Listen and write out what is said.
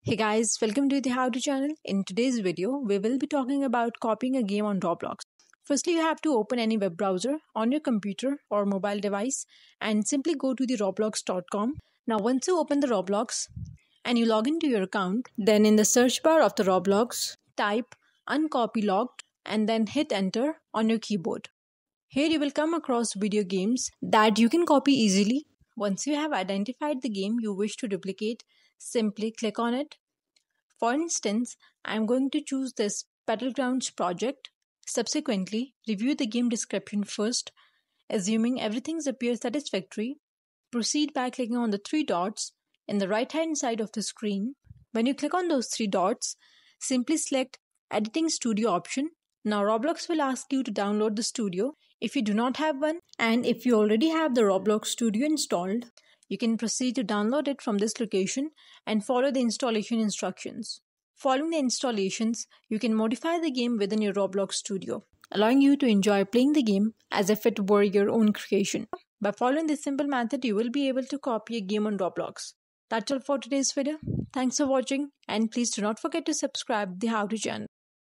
Hey guys, welcome to the How To channel. In today's video, we will be talking about copying a game on Roblox. Firstly, you have to open any web browser on your computer or mobile device and simply go to the roblox.com. Now, once you open the Roblox and you log into your account, then in the search bar of the Roblox, type uncopy logged and then hit enter on your keyboard. Here you will come across video games that you can copy easily. Once you have identified the game you wish to duplicate, simply click on it. For instance, I am going to choose this Battlegrounds project. Subsequently, review the game description first. Assuming everything appears satisfactory, proceed by clicking on the three dots in the right hand side of the screen. When you click on those three dots, simply select Editing Studio option. Now Roblox will ask you to download the studio. If you do not have one, and if you already have the Roblox studio installed, you can proceed to download it from this location and follow the installation instructions. Following the installations, you can modify the game within your Roblox studio, allowing you to enjoy playing the game as if it were your own creation. By following this simple method, you will be able to copy a game on Roblox. That's all for today's video. Thanks for watching, and please do not forget to subscribe to the How To channel.